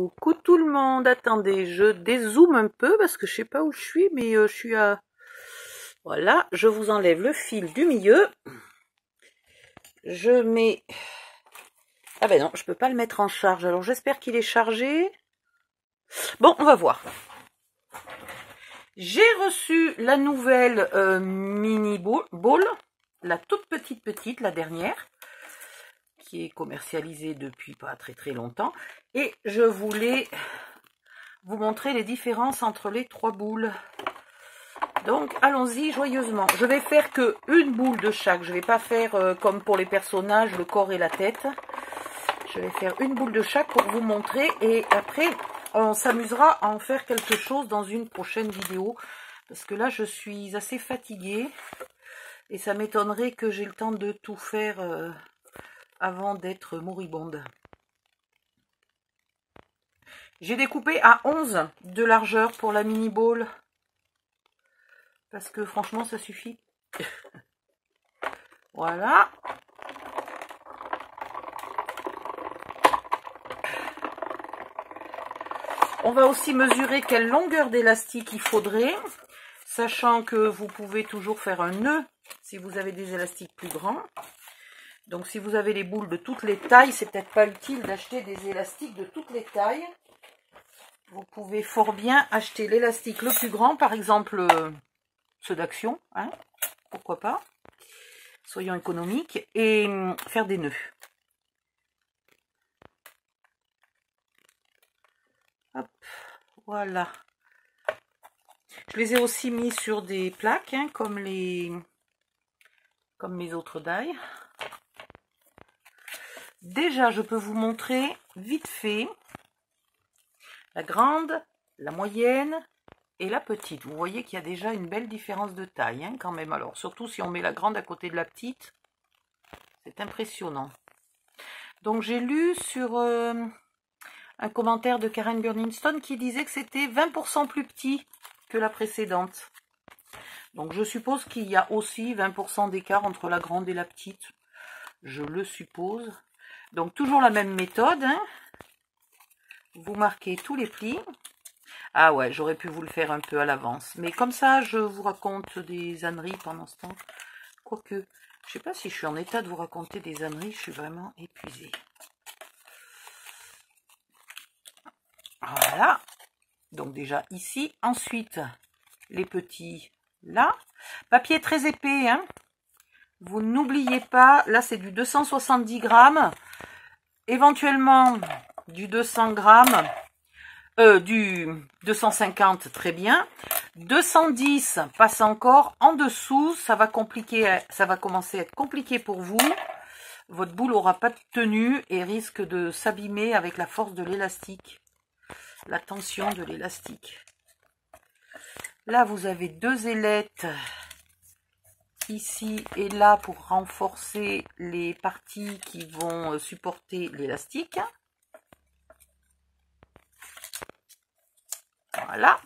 Coucou tout le monde, attendez, je dézoome un peu parce que je sais pas où je suis, mais je suis à... Voilà, je vous enlève le fil du milieu. Je mets... Ah ben non, je peux pas le mettre en charge, alors j'espère qu'il est chargé. Bon, on va voir. J'ai reçu la nouvelle mini ball, la toute petite, la dernière, qui est commercialisée depuis pas très longtemps. Et je voulais vous montrer les différences entre les trois boules. Donc allons-y joyeusement. Je vais faire que une boule de chaque. Je vais pas faire comme pour les personnages, le corps et la tête. Je vais faire une boule de chaque pour vous montrer. Et après, on s'amusera à en faire quelque chose dans une prochaine vidéo. Parce que là, je suis assez fatiguée. Et ça m'étonnerait que j'ai le temps de tout faire avant d'être moribonde. J'ai découpé à 11 de largeur pour la mini ball. Parce que franchement, ça suffit. Voilà. On va aussi mesurer quelle longueur d'élastique il faudrait. Sachant que vous pouvez toujours faire un nœud si vous avez des élastiques plus grands. Donc si vous avez les boules de toutes les tailles, c'est peut-être pas utile d'acheter des élastiques de toutes les tailles. Vous pouvez fort bien acheter l'élastique le plus grand, par exemple ceux d'Action, hein, pourquoi pas. Soyons économiques, et faire des nœuds. Hop, voilà. Je les ai aussi mis sur des plaques, hein, comme mes autres die. Déjà, je peux vous montrer vite fait la grande, la moyenne et la petite. Vous voyez qu'il y a déjà une belle différence de taille, hein, quand même. Alors, surtout si on met la grande à côté de la petite, c'est impressionnant. Donc, j'ai lu sur un commentaire de Karen Burningstone qui disait que c'était 20% plus petit que la précédente. Donc, je suppose qu'il y a aussi 20% d'écart entre la grande et la petite. Je le suppose. Donc, toujours la même méthode, hein. Vous marquez tous les plis. Ah ouais, j'aurais pu vous le faire un peu à l'avance. Mais comme ça, je vous raconte des âneries pendant ce temps. Quoique, je sais pas si je suis en état de vous raconter des âneries. Je suis vraiment épuisée. Voilà. Donc déjà ici. Ensuite, les petits là. Papier très épais, hein. Vous n'oubliez pas, là c'est du 270 grammes. Éventuellement du 200 grammes. Du 250, très bien. 210 passe encore. En dessous, ça va commencer à être compliqué pour vous. Votre boule n'aura pas de tenue et risque de s'abîmer avec la force de l'élastique. La tension de l'élastique. Là, vous avez deux ailettes ici et là pour renforcer les parties qui vont supporter l'élastique. Voilà.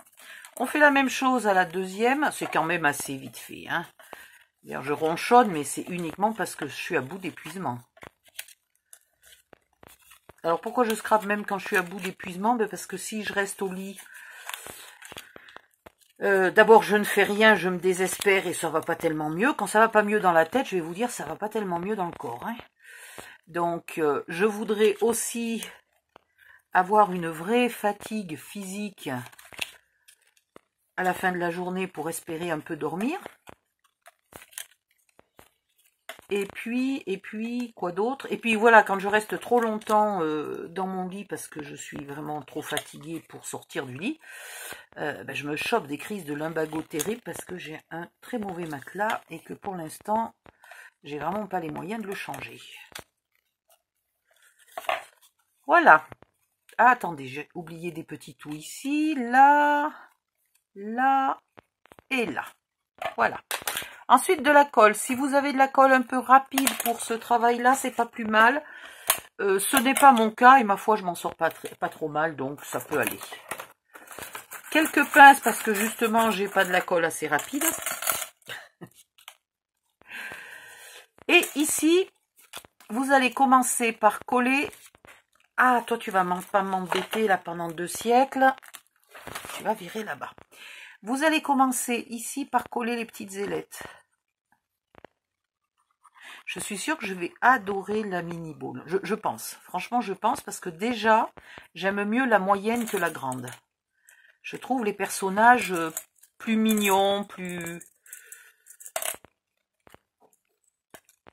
On fait la même chose à la deuxième. C'est quand même assez vite fait, hein. Je ronchonne, mais c'est uniquement parce que je suis à bout d'épuisement. Alors pourquoi je scrape même quand je suis à bout d'épuisement? Parce que si je reste au lit, d'abord je ne fais rien, je me désespère et ça va pas tellement mieux. Quand ça va pas mieux dans la tête, je vais vous dire, ça va pas tellement mieux dans le corps, hein. Donc je voudrais aussi avoir une vraie fatigue physique à la fin de la journée pour espérer un peu dormir. Et puis, quoi d'autre? Et puis voilà, quand je reste trop longtemps dans mon lit parce que je suis vraiment trop fatiguée pour sortir du lit, je me chope des crises de lumbago terribles parce que j'ai un très mauvais matelas et que pour l'instant, j'ai vraiment pas les moyens de le changer. Voilà. Ah, attendez, j'ai oublié des petits trous ici, là, là et là. Voilà. Ensuite, de la colle. Si vous avez de la colle un peu rapide pour ce travail-là, c'est pas plus mal. Ce n'est pas mon cas et ma foi, je m'en sors pas trop mal, donc ça peut aller. Quelques pinces parce que justement, j'ai pas de la colle assez rapide. Et ici, vous allez commencer par coller Ah, toi, tu vas pas m'embêter là pendant 2 siècles. Tu vas virer là-bas. Vous allez commencer ici par coller les petites ailettes. Je suis sûre que je vais adorer la mini boule. Je pense. Franchement, je pense parce que déjà, j'aime mieux la moyenne que la grande. Je trouve les personnages plus mignons, plus...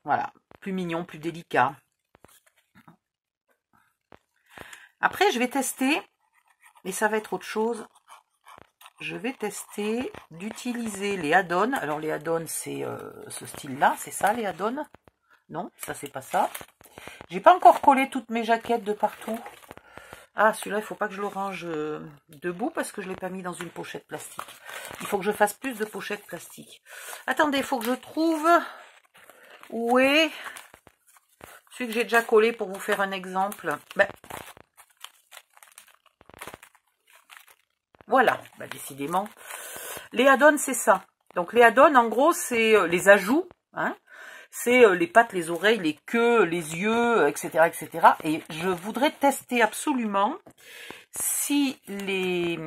Voilà, plus mignons, plus délicats. Après, je vais tester, et ça va être autre chose. Je vais tester d'utiliser les add-ons. Alors, les add-ons, c'est ce style-là. C'est ça, les add-ons? Non, ça, c'est pas ça. J'ai pas encore collé toutes mes jaquettes de partout. Ah, celui-là, il faut pas que je le range debout parce que je l'ai pas mis dans une pochette plastique. Il faut que je fasse plus de pochettes plastiques. Attendez, il faut que je trouve où est celui que j'ai déjà collé pour vous faire un exemple. Ben, voilà, ben, décidément. Les add-ons, c'est ça. Donc, les add-ons, en gros, c'est les ajouts. Hein, c'est les pattes, les oreilles, les queues, les yeux, etc., etc. Et je voudrais tester absolument si les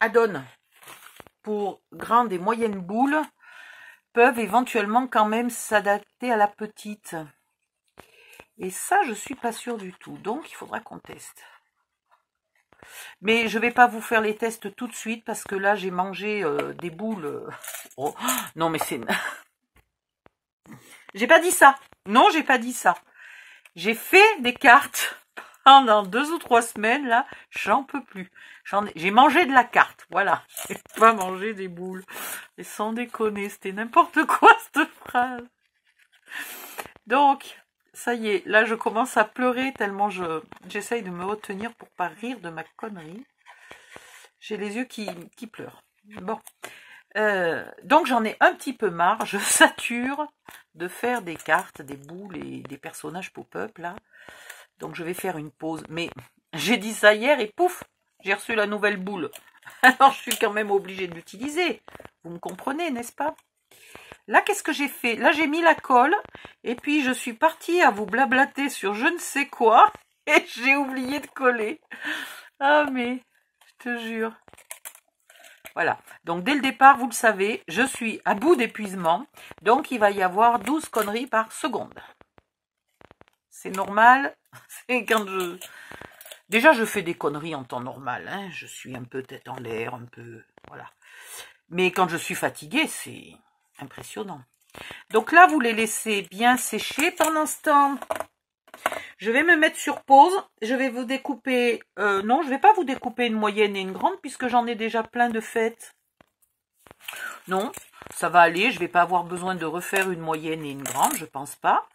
add-ons pour grandes et moyennes boules peuvent éventuellement quand même s'adapter à la petite. Et ça, je suis pas sûre du tout. Donc, il faudra qu'on teste. Mais je vais pas vous faire les tests tout de suite parce que là, j'ai mangé des boules. Oh, non, mais c'est... J'ai pas dit ça. Non, j'ai pas dit ça. J'ai fait des cartes pendant 2 ou 3 semaines, là. J'en peux plus. J'ai mangé de la carte, voilà. J'ai pas mangé des boules. Et sans déconner, c'était n'importe quoi, cette phrase. Donc, ça y est, là, je commence à pleurer tellement j'essaye de me retenir pour pas rire de ma connerie. J'ai les yeux qui pleurent. Bon. Donc, j'en ai un petit peu marre. Je sature de faire des cartes, des boules et des personnages pop-up, là. Donc, je vais faire une pause. Mais j'ai dit ça hier et pouf, j'ai reçu la nouvelle boule. Alors, je suis quand même obligée de l'utiliser. Vous me comprenez, n'est-ce pas? Là, qu'est-ce que j'ai fait? Là, j'ai mis la colle. Et puis, je suis partie à vous blablater sur je ne sais quoi. Et j'ai oublié de coller. Ah, mais, je te jure. Voilà. Donc, dès le départ, vous le savez, je suis à bout d'épuisement. Donc, il va y avoir 12 conneries par seconde. C'est normal. C'est quand je... Déjà, je fais des conneries en temps normal. Hein. Je suis un peu tête en l'air, un peu... Voilà. Mais quand je suis fatiguée, c'est impressionnant. Donc là, vous les laissez bien sécher. Pendant ce temps, je vais me mettre sur pause. Je vais vous découper... non, je ne vais pas vous découper une moyenne et une grande puisque j'en ai déjà plein de faites. Non, ça va aller. Je ne vais pas avoir besoin de refaire une moyenne et une grande. Je pense pas.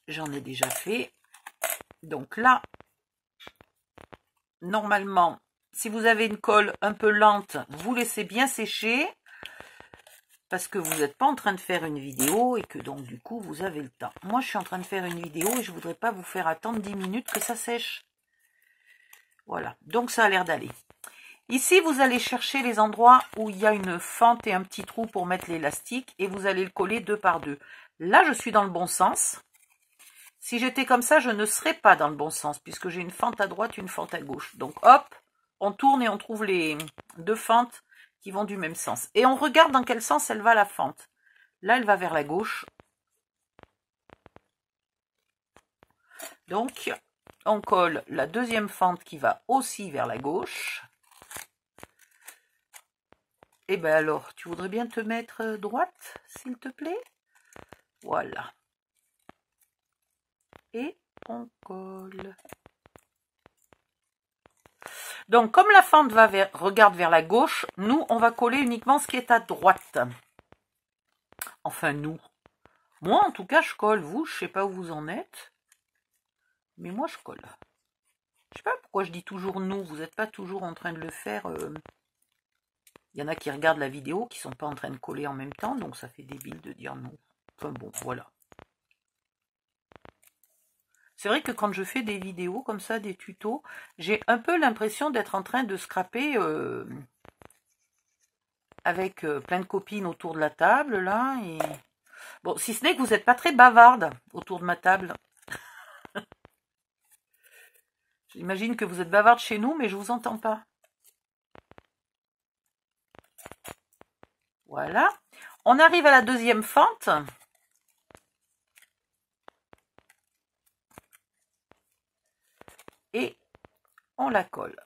J'en ai déjà fait. Donc là, normalement, si vous avez une colle un peu lente, vous laissez bien sécher. Parce que vous n'êtes pas en train de faire une vidéo et que donc du coup vous avez le temps. Moi je suis en train de faire une vidéo et je ne voudrais pas vous faire attendre 10 minutes que ça sèche. Voilà, donc ça a l'air d'aller. Ici vous allez chercher les endroits où il y a une fente et un petit trou pour mettre l'élastique et vous allez le coller 2 par 2. Là je suis dans le bon sens. Si j'étais comme ça je ne serais pas dans le bon sens puisque j'ai une fente à droite, une fente à gauche. Donc hop, on tourne et on trouve les 2 fentes qui vont du même sens. Et on regarde dans quel sens elle va la fente. Là, elle va vers la gauche. Donc, on colle la deuxième fente qui va aussi vers la gauche. Et bien alors, tu voudrais bien te mettre droite, s'il te plaît? Voilà. Et on colle. Donc, comme la fente regarde vers la gauche, nous, on va coller uniquement ce qui est à droite. Enfin, nous. Moi, en tout cas, je colle. Vous, je ne sais pas où vous en êtes. Mais moi, je colle. Je ne sais pas pourquoi je dis toujours nous. Vous n'êtes pas toujours en train de le faire. Il y en a qui regardent la vidéo, qui ne sont pas en train de coller en même temps. Donc, ça fait débile de dire nous. Enfin bon, voilà. C'est vrai que quand je fais des vidéos comme ça, des tutos, j'ai un peu l'impression d'être en train de scraper avec plein de copines autour de la table, là. Et Bon, si ce n'est que vous n'êtes pas très bavarde autour de ma table. J'imagine que vous êtes bavarde chez nous, mais je vous entends pas. Voilà. On arrive à la deuxième fente. Et on la colle.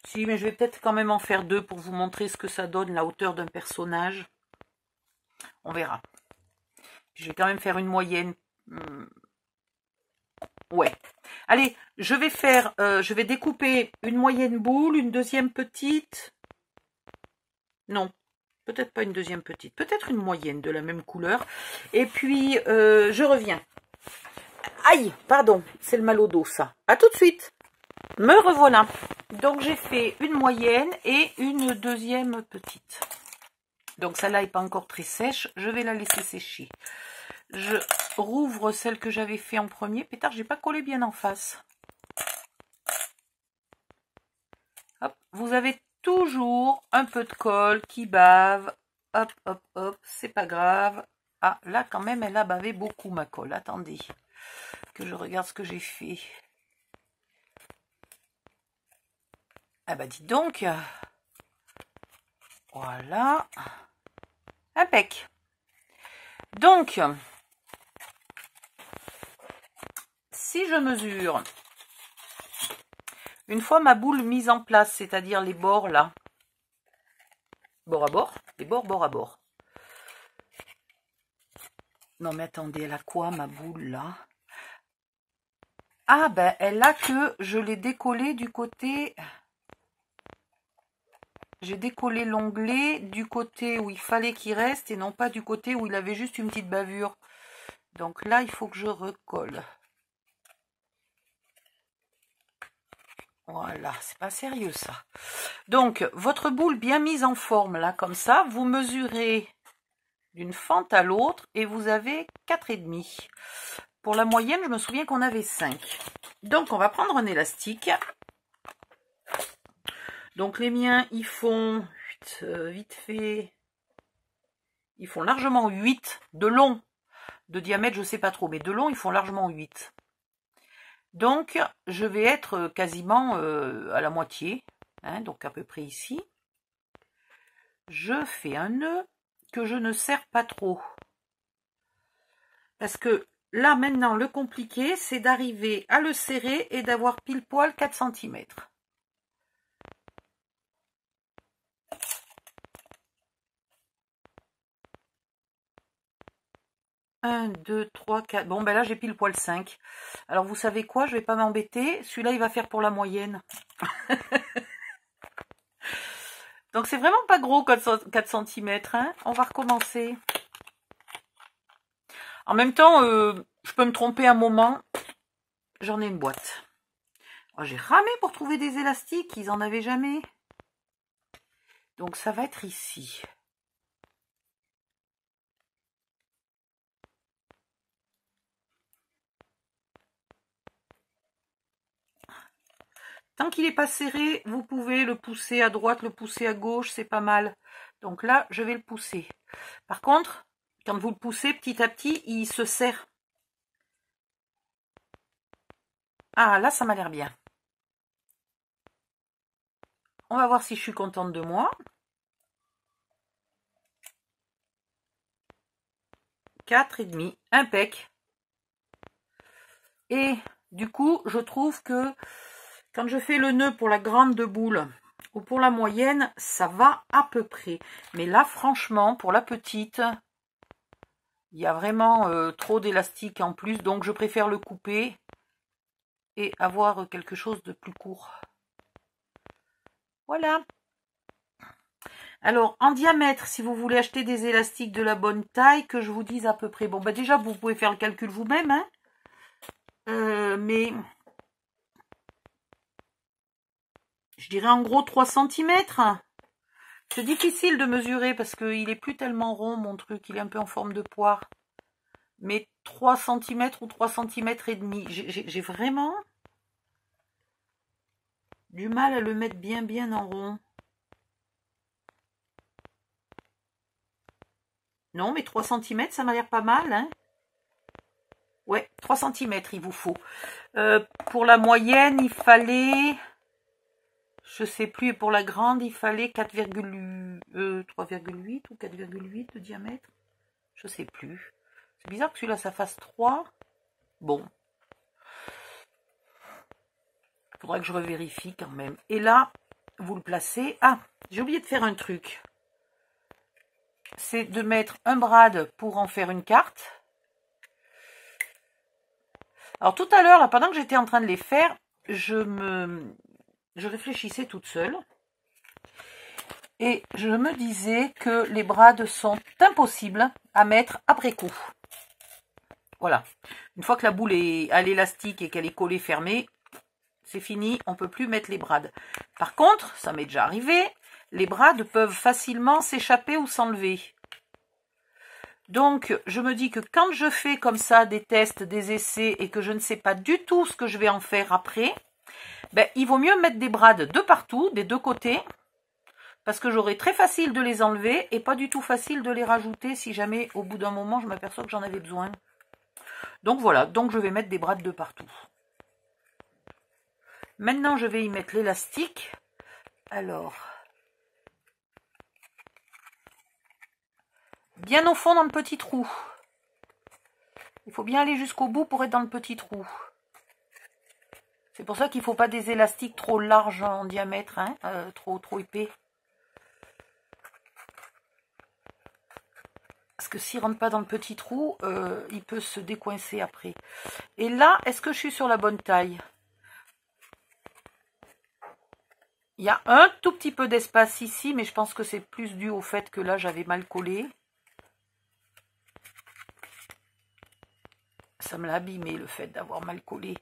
Si, mais je vais peut-être quand même en faire deux pour vous montrer ce que ça donne, la hauteur d'un personnage. On verra. Je vais quand même faire une moyenne. Ouais. Allez, je vais découper une moyenne boule, une deuxième petite. Non, peut-être pas une deuxième petite. Peut-être une moyenne de la même couleur. Et puis, je reviens. Aïe, pardon, c'est le mal au dos, ça. À tout de suite. Me revoilà. Donc, j'ai fait une moyenne et une deuxième petite. Donc, celle-là n'est pas encore très sèche. Je vais la laisser sécher. Je rouvre celle que j'avais fait en premier. Pétard, j'ai pas collé bien en face. Hop, vous avez toujours un peu de colle qui bave. Hop, hop, hop, c'est pas grave. Ah, là, quand même, elle a bavé beaucoup, ma colle. Attendez, que je regarde ce que j'ai fait. Ah bah, dites donc. Voilà. Impec. Donc, si je mesure, une fois ma boule mise en place, c'est-à-dire les bords là, bord à bord, les bords bord à bord. Non mais attendez, elle a quoi ma boule là? Ah ben elle a que je l'ai décollé du côté, j'ai décollé l'onglet du côté où il fallait qu'il reste et non pas du côté où il avait juste une petite bavure. Donc là il faut que je recolle. Voilà, c'est pas sérieux ça. Donc, votre boule bien mise en forme, là, comme ça, vous mesurez d'une fente à l'autre et vous avez 4,5. Pour la moyenne, je me souviens qu'on avait 5. Donc, on va prendre un élastique. Donc, les miens, ils font, vite fait, ils font largement 8 de long. De diamètre, je sais pas trop, mais de long, ils font largement 8. Donc, je vais être quasiment à la moitié, hein, donc à peu près ici. Je fais un nœud que je ne serre pas trop. Parce que là, maintenant, le compliqué, c'est d'arriver à le serrer et d'avoir pile poil 4 cm. 1, 2, 3, 4. Bon, ben là, j'ai pile poil 5. Alors, vous savez quoi? Je vais pas m'embêter. Celui-là, il va faire pour la moyenne. Donc, c'est vraiment pas gros, 4 cm. Hein. On va recommencer. En même temps, je peux me tromper un moment. J'en ai une boîte. Oh, j'ai ramé pour trouver des élastiques. Ils en avaient jamais. Donc, ça va être ici. Tant qu'il n'est pas serré, vous pouvez le pousser à droite, le pousser à gauche, c'est pas mal. Donc là, je vais le pousser. Par contre, quand vous le poussez petit à petit, il se serre. Ah, là, ça m'a l'air bien. On va voir si je suis contente de moi. 4,5, impec. Et du coup, je trouve que quand je fais le nœud pour la grande boule ou pour la moyenne, ça va à peu près. Mais là, franchement, pour la petite, il y a vraiment trop d'élastique en plus. Donc, je préfère le couper et avoir quelque chose de plus court. Voilà. Alors, en diamètre, si vous voulez acheter des élastiques de la bonne taille, que je vous dise à peu près. Bon, bah déjà, vous pouvez faire le calcul vous-même, hein. Mais je dirais en gros 3 cm. C'est difficile de mesurer parce qu'il est plus tellement rond mon truc, il est un peu en forme de poire. Mais 3 cm ou 3 cm et demi. J'ai vraiment du mal à le mettre bien en rond. Non, mais 3 cm, ça m'a l'air pas mal, hein. Ouais, 3 cm il vous faut. Pour la moyenne, il fallait... Je sais plus, et pour la grande, il fallait 3,8 ou 4,8 de diamètre. Je sais plus. C'est bizarre que celui-là, ça fasse 3. Bon. Il faudra que je revérifie quand même. Et là, vous le placez. Ah, j'ai oublié de faire un truc. C'est de mettre un brad pour en faire une carte. Alors tout à l'heure, là, pendant que j'étais en train de les faire, je réfléchissais toute seule. Et je me disais que les brades sont impossibles à mettre après coup. Voilà. Une fois que la boule est à l'élastique et qu'elle est collée fermée, c'est fini, on ne peut plus mettre les brades. Par contre, ça m'est déjà arrivé, les brades peuvent facilement s'échapper ou s'enlever. Donc, je me dis que quand je fais comme ça des tests, des essais et que je ne sais pas du tout ce que je vais en faire après, ben, il vaut mieux mettre des brades de partout, des deux côtés, parce que j'aurai très facile de les enlever et pas du tout facile de les rajouter si jamais au bout d'un moment je m'aperçois que j'en avais besoin. Donc voilà, donc je vais mettre des brades de partout. Maintenant je vais y mettre l'élastique. Alors, bien au fond dans le petit trou. Il faut bien aller jusqu'au bout pour être dans le petit trou. C'est pour ça qu'il ne faut pas des élastiques trop larges en diamètre, hein, trop épais. Parce que s'il ne rentre pas dans le petit trou, il peut se décoincer après. Et là, est-ce que je suis sur la bonne taille? Il y a un tout petit peu d'espace ici, mais je pense que c'est plus dû au fait que là, j'avais mal collé. Ça me l'a abîmé, le fait d'avoir mal collé.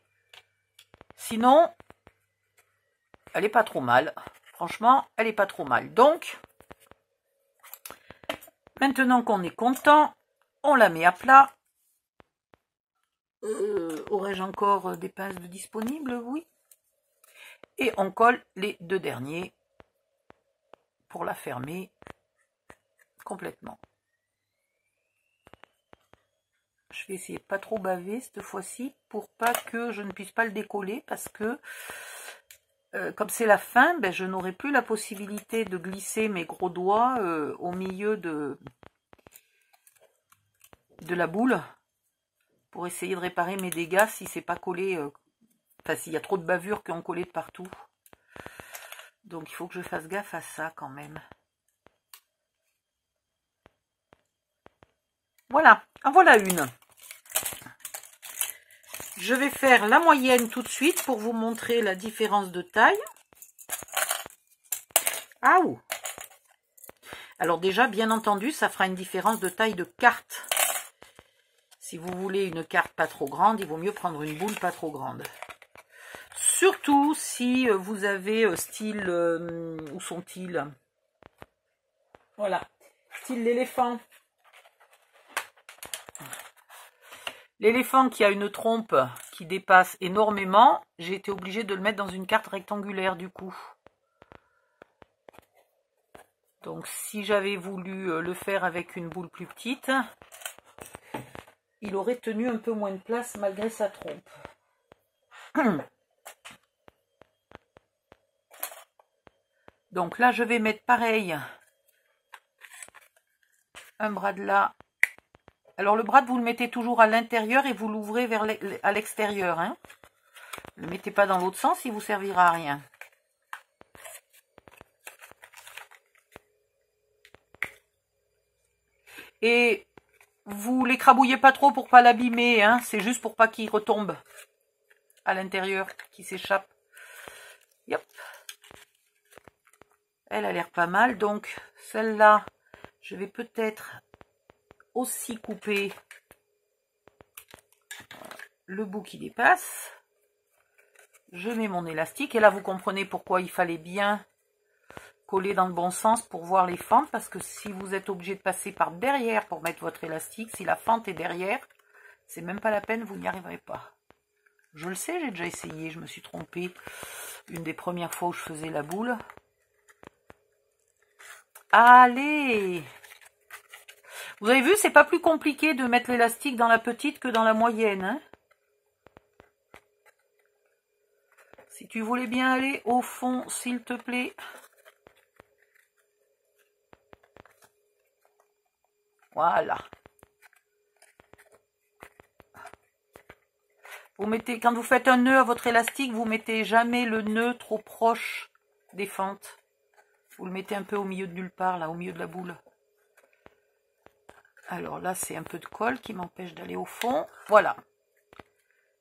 Sinon, elle n'est pas trop mal. Franchement, elle n'est pas trop mal. Donc, maintenant qu'on est content, on la met à plat. Aurais-je encore des pinces disponibles? Oui. Et on colle les deux derniers pour la fermer complètement. Je vais essayer de pas trop baver cette fois-ci pour pas que je ne puisse pas le décoller parce que comme c'est la fin, ben, je n'aurai plus la possibilité de glisser mes gros doigts au milieu de la boule pour essayer de réparer mes dégâts si c'est pas collé, enfin s'il y a trop de bavures qui ont collé de partout. Donc il faut que je fasse gaffe à ça quand même. Voilà, en voilà une. Je vais faire la moyenne tout de suite pour vous montrer la différence de taille. Ah ouh! Alors déjà, bien entendu, ça fera une différence de taille de carte. Si vous voulez une carte pas trop grande, il vaut mieux prendre une boule pas trop grande. Surtout si vous avez style... où sont-ils? Voilà, style l'éléphant. L'éléphant qui a une trompe qui dépasse énormément, j'ai été obligée de le mettre dans une carte rectangulaire du coup. Donc si j'avais voulu le faire avec une boule plus petite, il aurait tenu un peu moins de place malgré sa trompe. Donc là je vais mettre pareil, un bras de là. Alors le brad, vous le mettez toujours à l'intérieur et vous l'ouvrez vers à l'extérieur. Hein. Ne le mettez pas dans l'autre sens, il vous servira à rien. Et vous l'écrabouillez pas trop pour pas l'abîmer. Hein. C'est juste pour pas qu'il retombe à l'intérieur, qu'il s'échappe. Yep. Elle a l'air pas mal. Donc celle-là, je vais peut-être aussi couper le bout qui dépasse. Je mets mon élastique et là vous comprenez pourquoi il fallait bien coller dans le bon sens pour voir les fentes, parce que si vous êtes obligé de passer par derrière pour mettre votre élastique, si la fente est derrière, c'est même pas la peine, vous n'y arriverez pas. Je le sais, j'ai déjà essayé, je me suis trompée une des premières fois où je faisais la boule. Allez! Vous avez vu, c'est pas plus compliqué de mettre l'élastique dans la petite que dans la moyenne, hein? Si tu voulais bien aller au fond, s'il te plaît. Voilà. Vous mettez, quand vous faites un nœud à votre élastique, vous mettez jamais le nœud trop proche des fentes. Vous le mettez un peu au milieu de nulle part, là, au milieu de la boule. Alors là, c'est un peu de colle qui m'empêche d'aller au fond. Voilà.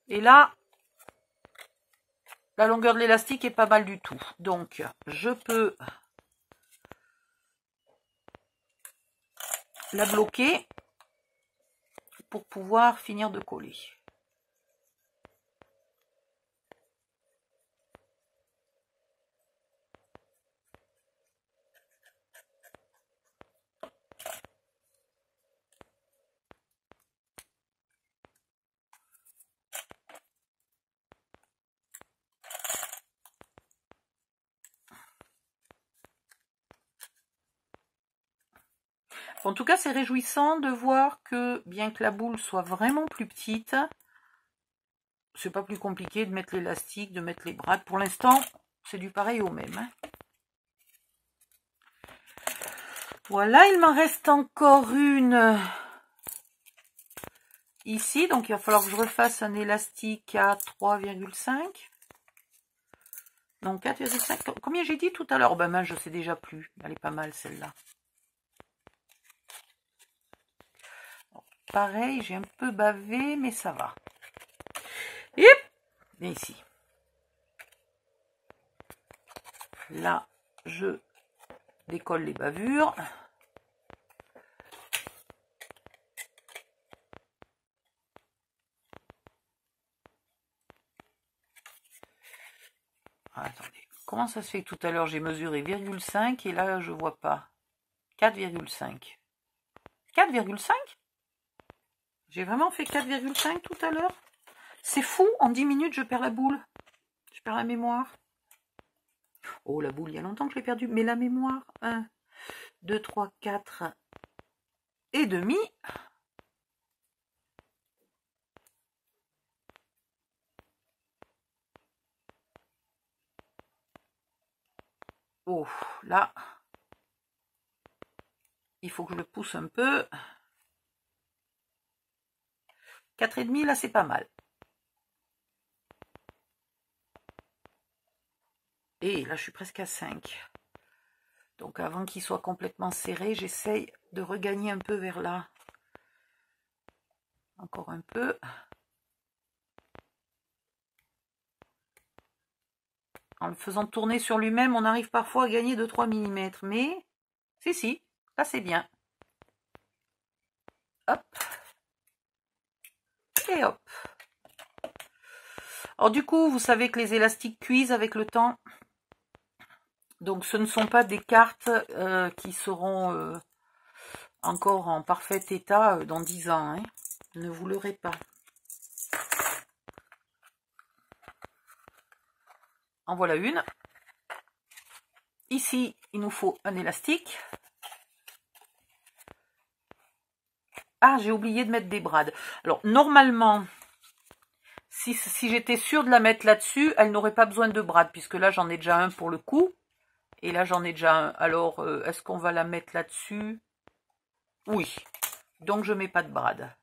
Et là, la longueur de l'élastique est pas mal du tout. Donc, je peux la bloquer pour pouvoir finir de coller. En tout cas, c'est réjouissant de voir que, bien que la boule soit vraiment plus petite, c'est pas plus compliqué de mettre l'élastique, de mettre les brades. Pour l'instant, c'est du pareil au même. Hein. Voilà, il m'en reste encore une ici. Donc, il va falloir que je refasse un élastique à 3,5. Non, 4,5. Combien j'ai dit tout à l'heure? Ben, je sais déjà plus. Elle est pas mal, celle-là. Pareil, j'ai un peu bavé, mais ça va. Et ici. Là, je décolle les bavures. Attendez, comment ça se fait que tout à l'heure j'ai mesuré 0,5 et là je vois pas 4,5. 4,5? J'ai vraiment fait 4,5 tout à l'heure? C'est fou, en 10 minutes je perds la boule. Je perds la mémoire. Oh, la boule, il y a longtemps que je l'ai perdue. Mais la mémoire, 1, 2, 3, 4 et demi. Oh, là, il faut que je le pousse un peu. 4,5, là, c'est pas mal. Et là, je suis presque à 5. Donc, avant qu'il soit complètement serré, j'essaye de regagner un peu vers là. Encore un peu. En le faisant tourner sur lui-même, on arrive parfois à gagner 2-3 mm. Mais, si, là, c'est bien. Hop. Et hop. Alors, du coup, vous savez que les élastiques cuisent avec le temps. Donc, ce ne sont pas des cartes qui seront encore en parfait état dans 10 ans. Hein. Ne vous leurrez pas. En voilà une. Ici, il nous faut un élastique. Ah, j'ai oublié de mettre des brades. Alors, normalement, si j'étais sûre de la mettre là-dessus, elle n'aurait pas besoin de brades, puisque là, j'en ai déjà un pour le coup. Et là, j'en ai déjà un. Alors, est-ce qu'on va la mettre là-dessus? Oui. Donc, je ne mets pas de brades.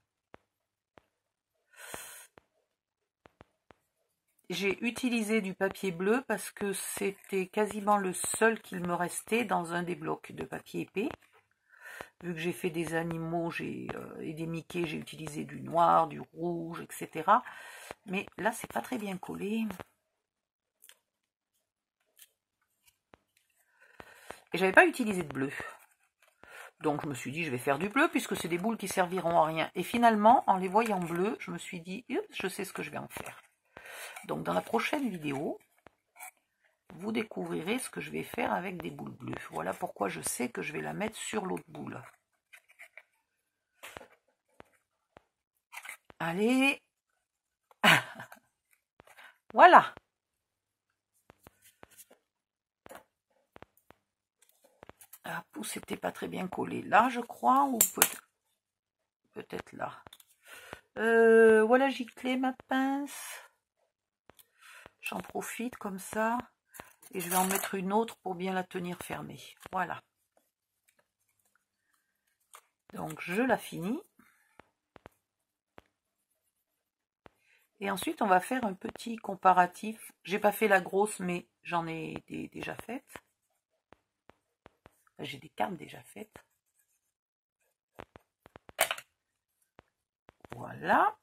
J'ai utilisé du papier bleu parce que c'était quasiment le seul qu'il me restait dans un des blocs de papier épais. Vu que j'ai fait des animaux et des Mickey, j'ai utilisé du noir, du rouge, etc. Mais là, c'est pas très bien collé. Et j'avais pas utilisé de bleu. Donc je me suis dit, je vais faire du bleu puisque c'est des boules qui serviront à rien. Et finalement, en les voyant bleues, je me suis dit, je sais ce que je vais en faire. Donc dans la prochaine vidéo, vous découvrirez ce que je vais faire avec des boules bleues. Voilà pourquoi je sais que je vais la mettre sur l'autre boule. Allez. Voilà. La pousse n'était pas très bien collée là, je crois, ou peut-être là. Voilà, giclée ma pince. J'en profite comme ça. Et je vais en mettre une autre pour bien la tenir fermée. Voilà. Donc je la finis. Et ensuite on va faire un petit comparatif. J'ai pas fait la grosse, mais j'en ai déjà faites. J'ai des cartes déjà faites. Voilà.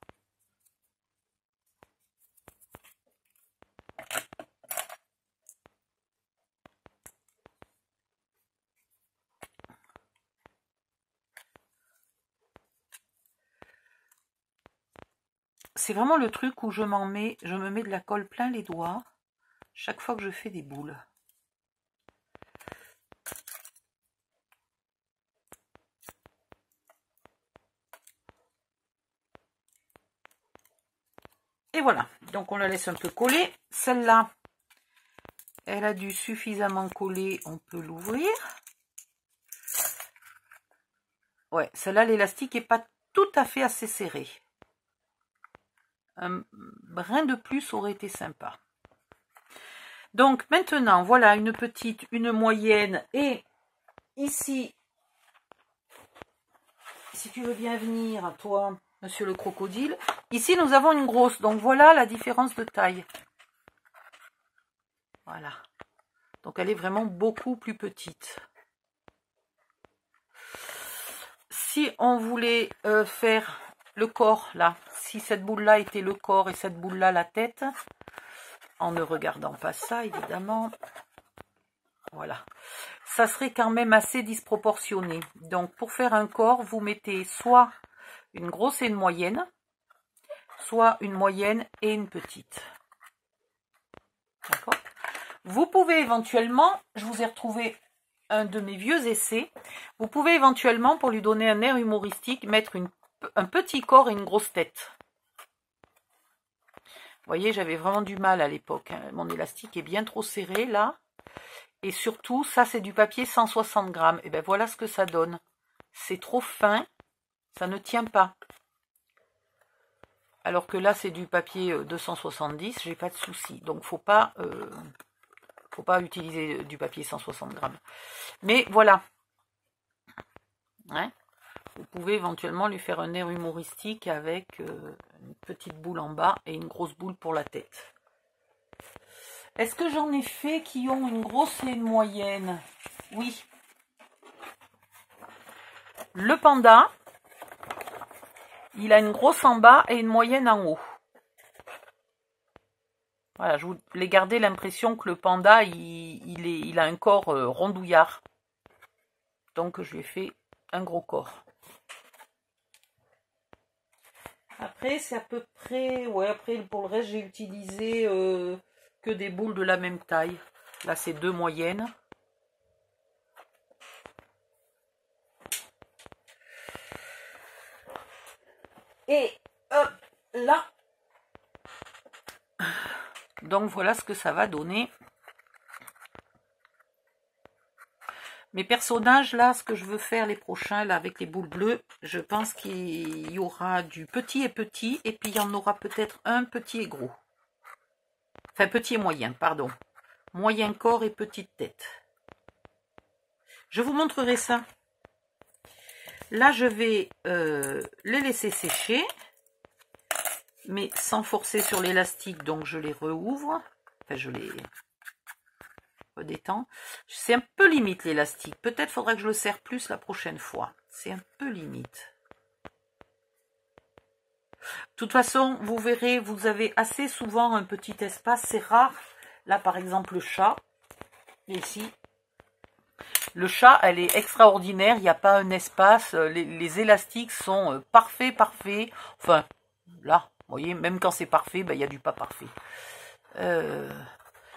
C'est vraiment le truc où je me mets de la colle plein les doigts chaque fois que je fais des boules. Et voilà, donc on la laisse un peu coller. Celle-là, elle a dû suffisamment coller, on peut l'ouvrir. Ouais, celle-là, l'élastique n'est pas tout à fait assez serré. Un brin de plus aurait été sympa. Donc maintenant, voilà une petite, une moyenne. Et ici, si tu veux bien venir, toi, monsieur le crocodile. Ici, nous avons une grosse. Donc voilà la différence de taille. Voilà. Donc elle est vraiment beaucoup plus petite. Si on voulait faire le corps, là, si cette boule-là était le corps et cette boule-là la tête, en ne regardant pas ça, évidemment, voilà, ça serait quand même assez disproportionné. Donc, pour faire un corps, vous mettez soit une grosse et une moyenne, soit une moyenne et une petite. D'accord ? Vous pouvez éventuellement, je vous ai retrouvé un de mes vieux essais, vous pouvez éventuellement, pour lui donner un air humoristique, mettre un petit corps et une grosse tête. Vous voyez, j'avais vraiment du mal à l'époque. Hein. Mon élastique est bien trop serré, là. Et surtout, ça, c'est du papier 160 grammes. Et bien, voilà ce que ça donne. C'est trop fin, ça ne tient pas. Alors que là, c'est du papier 270, j'ai pas de souci. Donc, faut pas utiliser du papier 160 grammes. Mais voilà. Hein, vous pouvez éventuellement lui faire un air humoristique avec une petite boule en bas et une grosse boule pour la tête. Est-ce que j'en ai fait qui ont une grosse et une moyenne? Oui. Le panda, il a une grosse en bas et une moyenne en haut. Voilà, je voulais garder l'impression que le panda, il a un corps rondouillard. Donc je lui ai fait un gros corps. Après, c'est à peu près... Ouais, après, pour le reste, j'ai utilisé que des boules de la même taille. Là, c'est 2 moyennes. Et hop, là. Donc, voilà ce que ça va donner. Mes personnages, là, ce que je veux faire les prochains, là, avec les boules bleues, je pense qu'il y aura du petit et petit, et puis il y en aura peut-être un petit et gros. Enfin, petit et moyen, pardon. Moyen corps et petite tête. Je vous montrerai ça. Là, je vais les laisser sécher, mais sans forcer sur l'élastique, donc je les rouvre. Enfin, je les redétends. C'est un peu limite l'élastique. Peut-être faudra que je le serre plus la prochaine fois. C'est un peu limite. De toute façon, vous verrez, vous avez assez souvent un petit espace. C'est rare. Là, par exemple, le chat. Ici. Le chat, elle est extraordinaire. Il n'y a pas un espace. Les élastiques sont parfaits. Enfin, là, vous voyez, même quand c'est parfait, ben, il y a du pas parfait.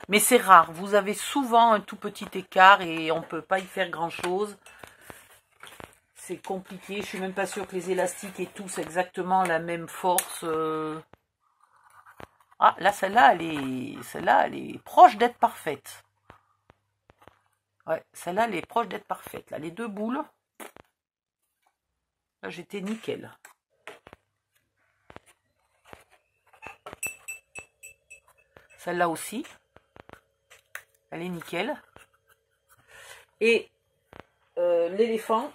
Mais c'est rare. Vous avez souvent un tout petit écart et on ne peut pas y faire grand-chose. C'est compliqué. Je suis même pas sûre que les élastiques aient tous exactement la même force. Ah, là, celle-là, elle est proche d'être parfaite. Ouais, celle-là, elle est proche d'être parfaite. Là, les deux boules, là, j'étais nickel. Celle-là aussi, elle est nickel. Et l'éléphant.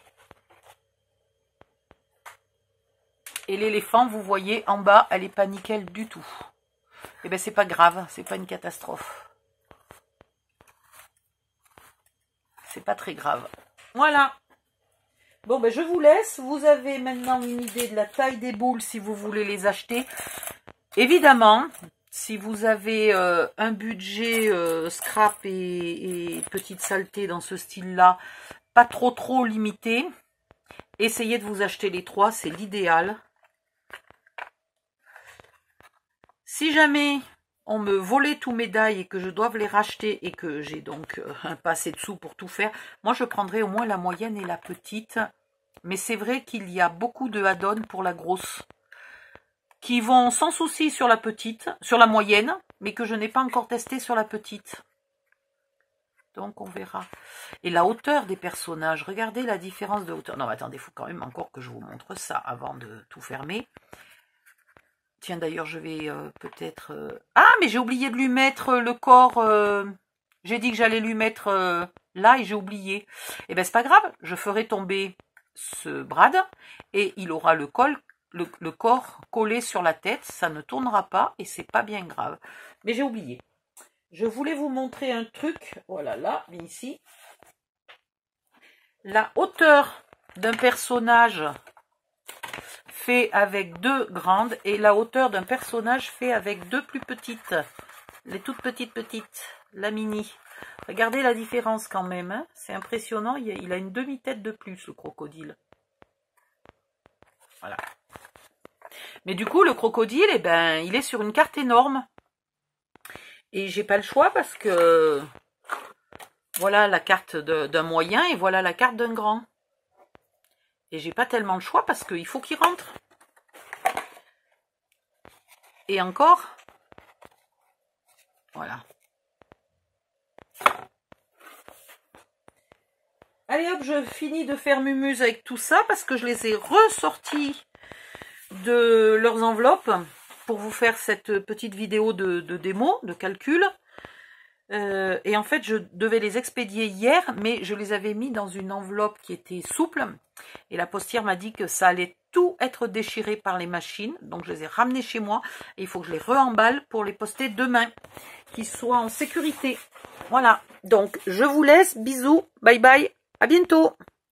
Et l'éléphant, vous voyez, en bas, elle n'est pas nickel du tout. Eh bien, c'est pas grave, c'est pas une catastrophe. C'est pas très grave. Voilà. Bon, ben je vous laisse. Vous avez maintenant une idée de la taille des boules si vous voulez les acheter. Évidemment, si vous avez un budget scrap et petite saleté dans ce style-là, pas trop limité, essayez de vous acheter les 3, c'est l'idéal. Si jamais on me volait tous mes die et que je doive les racheter et que j'ai donc pas assez de sous pour tout faire, moi je prendrai au moins la moyenne et la petite. Mais c'est vrai qu'il y a beaucoup de add-ons pour la grosse qui vont sans souci sur la petite, sur la moyenne, mais que je n'ai pas encore testé sur la petite. Donc on verra. Et la hauteur des personnages, regardez la différence de hauteur. Non, attendez, il faut quand même encore que je vous montre ça avant de tout fermer. Tiens, d'ailleurs, je vais peut-être... Ah, mais j'ai oublié de lui mettre le corps... J'ai dit que j'allais lui mettre là et j'ai oublié. Eh bien, c'est pas grave, je ferai tomber ce Brad et il aura le corps collé sur la tête. Ça ne tournera pas et c'est pas bien grave. Mais j'ai oublié. Je voulais vous montrer un truc. Voilà, là, ici. La hauteur d'un personnage fait avec 2 grandes et la hauteur d'un personnage fait avec 2 plus petites. Les toutes petites, la mini. Regardez la différence quand même, hein. C'est impressionnant, il a une demi-tête de plus, le crocodile. Voilà. Mais du coup, le crocodile, eh ben, il est sur une carte énorme. Et j'ai pas le choix parce que voilà la carte d'un moyen et voilà la carte d'un grand. Et j'ai pas tellement le choix parce qu'il faut qu'il rentre. Et encore, voilà. Allez hop, je finis de faire mumuse avec tout ça parce que je les ai ressortis de leurs enveloppes pour vous faire cette petite vidéo de démo, de calcul. Et en fait, je devais les expédier hier, mais je les avais mis dans une enveloppe qui était souple. Et la postière m'a dit que ça allait tout être déchiré par les machines. Donc, je les ai ramenés chez moi. Et il faut que je les re-emballe pour les poster demain, qu'ils soient en sécurité. Voilà. Donc, je vous laisse. Bisous. Bye bye. À bientôt.